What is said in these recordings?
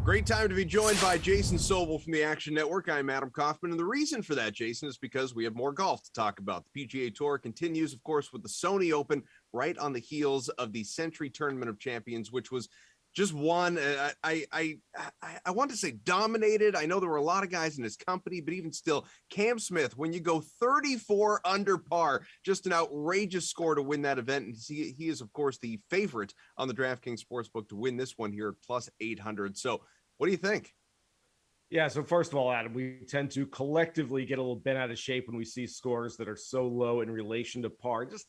Great time to be joined by Jason Sobel from the Action Network. I'm Adam Kaufman, and the reason for that, Jason, is because we have more golf to talk about. The PGA Tour continues, of course, with the Sony Open right on the heels of the Century Tournament of Champions, which was just one. I want to say dominated. I know there were a lot of guys in his company, but even still, Cam Smith, when you go 34 under par, just an outrageous score to win that event. And he is, of course, the favorite on the DraftKings Sportsbook to win this one here at plus 800. So what do you think? Yeah, so first of all, Adam, we tend to collectively get a little bent out of shape when we see scores that are so low in relation to par. Just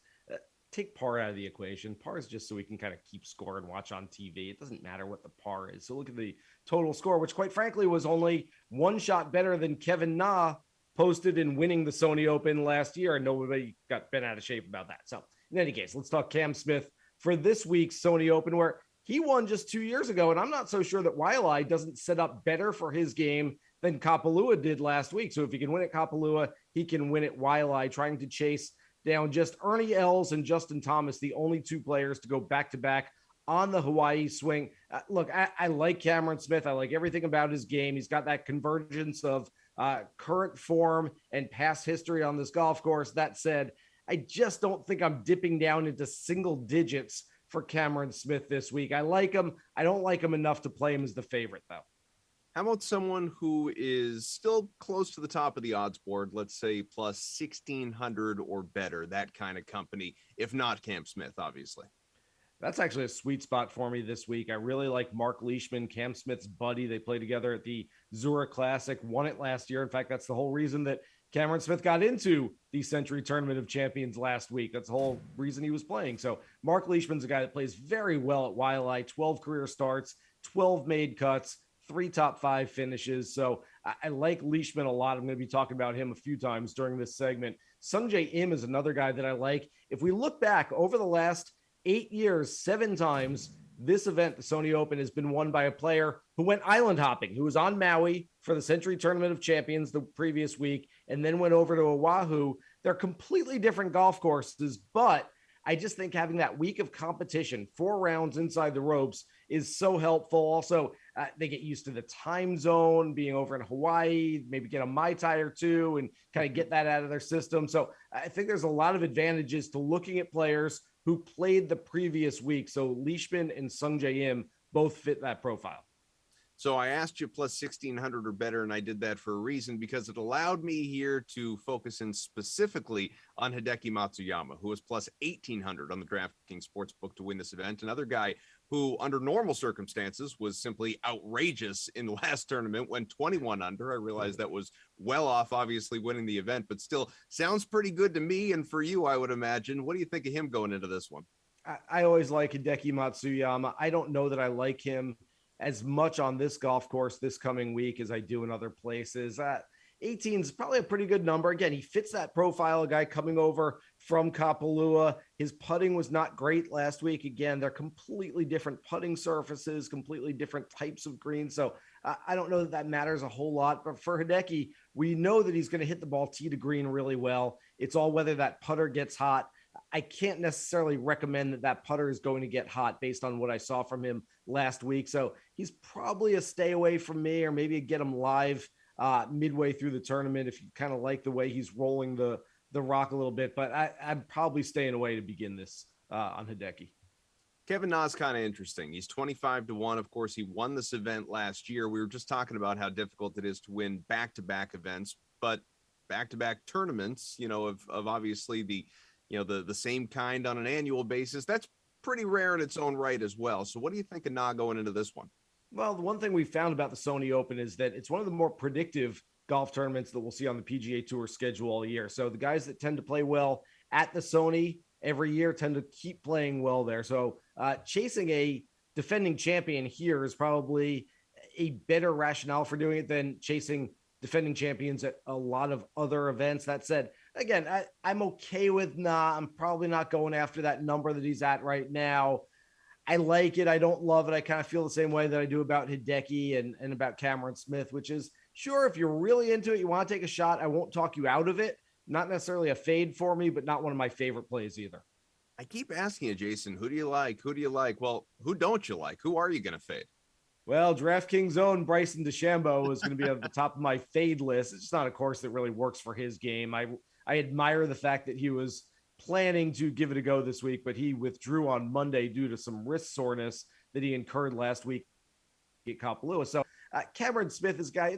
take par out of the equation. Par is just so we can kind of keep score and watch on TV. It doesn't matter what the par is. So look at the total score, which quite frankly was only one shot better than Kevin Na posted in winning the Sony Open last year, and nobody got bent out of shape about that. So in any case, let's talk Cam Smith for this week's Sony Open, where he won just 2 years ago, and I'm not so sure that Waiʻalae doesn't set up better for his game than Kapalua did last week. So if he can win at Kapalua, he can win at Waiʻalae, trying to chase down just Ernie Els and Justin Thomas, the only two players to go back-to-back on the Hawaii swing. Look, I like Cameron Smith. I like everything about his game. He's got that convergence of current form and past history on this golf course. That said, I just don't think I'm dipping down into single digits for Cameron Smith this week. I like him. I don't like him enough to play him as the favorite, though. How about someone who is still close to the top of the odds board, let's say plus 1,600 or better, that kind of company, if not Cam Smith, obviously? That's actually a sweet spot for me this week. I really like Marc Leishman, Cam Smith's buddy. They played together at the Zurich Classic, won it last year. In fact, that's the whole reason that Cameron Smith got into the Century Tournament of Champions last week. That's the whole reason he was playing. So Marc Leishman's a guy that plays very well at Waiʻalae, 12 career starts, 12 made cuts, 3 top 5 finishes. So I like Leishman a lot. I'm going to be talking about him a few times during this segment. Sung-jae Im is another guy that I like. If we look back over the last 8 years, 7 times, this event, the Sony Open, has been won by a player who went island hopping, who was on Maui for the Century Tournament of Champions the previous week, and then went over to Oahu. They're completely different golf courses, but I just think having that week of competition, 4 rounds inside the ropes, is so helpful. Also, they get used to the time zone, being over in Hawaii, maybe get a Mai Tai or two and kind of get that out of their system. So I think there's a lot of advantages to looking at players who played the previous week. So Leishman and Sung-jae Im both fit that profile. So I asked you plus 1,600 or better, and I did that for a reason, because it allowed me here to focus in specifically on Hideki Matsuyama, who was plus 1,800 on the DraftKings Sportsbook to win this event. Another guy who, under normal circumstances, was simply outrageous in the last tournament, went 21 under. I realized that was well off, obviously, winning the event, but still sounds pretty good to me and for you, I would imagine. What do you think of him going into this one? I always like Hideki Matsuyama. I don't know that I like him as much on this golf course this coming week as I do in other places. 18 is probably a pretty good number. Again, he fits that profile, a guy coming over from Kapalua. His putting was not great last week. Again, they're completely different putting surfaces, completely different types of greens. So I don't know that that matters a whole lot. But for Hideki, we know that he's going to hit the ball tee to green really well. It's all whether that putter gets hot. I can't necessarily recommend that that putter is going to get hot based on what I saw from him last week. So he's probably a stay away from me, or maybe get him live midway through the tournament if you kind of like the way he's rolling the rock a little bit. But I'm probably staying away to begin this on Hideki. Kevin Na's kind of interesting. He's 25-1. Of course, he won this event last year. We were just talking about how difficult it is to win back-to-back events, but back-to-back tournaments, of obviously the same kind on an annual basis, that's pretty rare in its own right as well. So what do you think of Na going into this one? Well, the one thing we found about the Sony Open is that it's one of the more predictive golf tournaments that we'll see on the PGA Tour schedule all year. So the guys that tend to play well at the Sony every year tend to keep playing well there. So chasing a defending champion here is probably a better rationale for doing it than chasing defending champions at a lot of other events. That said, again, I'm okay with Na. I'm probably not going after that number that he's at right now. I like it. I don't love it. I kind of feel the same way that I do about Hideki and about Cameron Smith, which is, sure, if you're really into it, you want to take a shot, I won't talk you out of it. Not necessarily a fade for me, but not one of my favorite plays either. I keep asking you, Jason, who do you like? Who do you like? Well, who don't you like? Who are you going to fade? Well, DraftKings own Bryson DeChambeau is going to be at the top of my fade list. It's just not a course that really works for his game. I admire the fact that he was planning to give it a go this week, but he withdrew on Monday due to some wrist soreness that he incurred last week at Kapalua. So Cameron Smith is guy.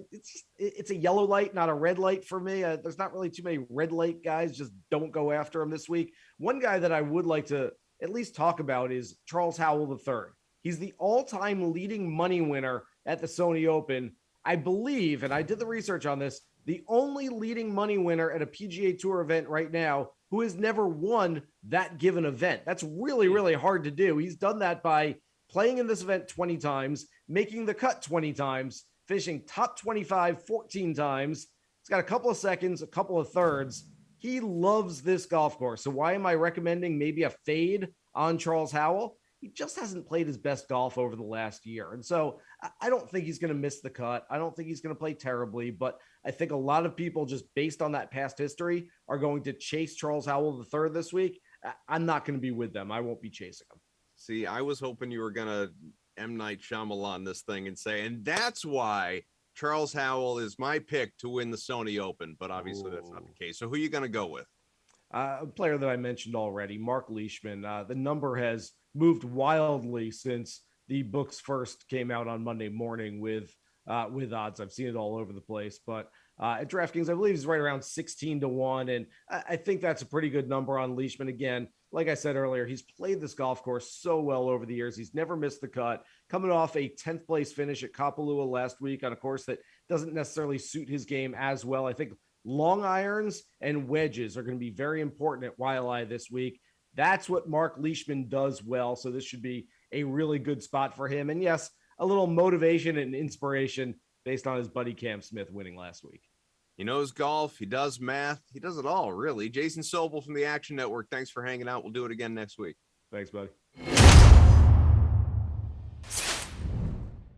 It's a yellow light, not a red light for me. There's not really too many red light guys. Just don't go after him this week. One guy that I would like to at least talk about is Charles Howell III. He's the all-time leading money winner at the Sony Open. I believe, and I did the research on this, the only leading money winner at a PGA Tour event right now who has never won that given event. That's really, really hard to do. He's done that by playing in this event 20 times, making the cut 20 times, finishing top 25 14 times. He's got a couple of seconds, a couple of thirds. He loves this golf course. So why am I recommending maybe a fade on Charles Howell? He just hasn't played his best golf over the last year. And so I don't think he's going to miss the cut. I don't think he's going to play terribly, but I think a lot of people just based on that past history are going to chase Charles Howell III this week. I'm not going to be with them. I won't be chasing him. See, I was hoping you were going to M. Night Shyamalan this thing and say, and that's why Charles Howell is my pick to win the Sony Open, but obviously that's not the case. So who are you going to go with? A player that I mentioned already, Marc Leishman. The number has moved wildly since the books first came out on Monday morning with odds. I've seen it all over the place, but at DraftKings, I believe he's right around 16-1. And I think that's a pretty good number on Leishman. Again, like I said earlier, he's played this golf course so well over the years. He's never missed the cut, coming off a 10th place finish at Kapalua last week on a course that doesn't necessarily suit his game as well. I think long irons and wedges are going to be very important at Waiʻalae this week. That's what Marc Leishman does well. So this should be a really good spot for him. And yes, a little motivation and inspiration based on his buddy Cam Smith winning last week. He knows golf. He does math. He does it all, really. Jason Sobel from the Action Network. Thanks for hanging out. We'll do it again next week. Thanks, buddy.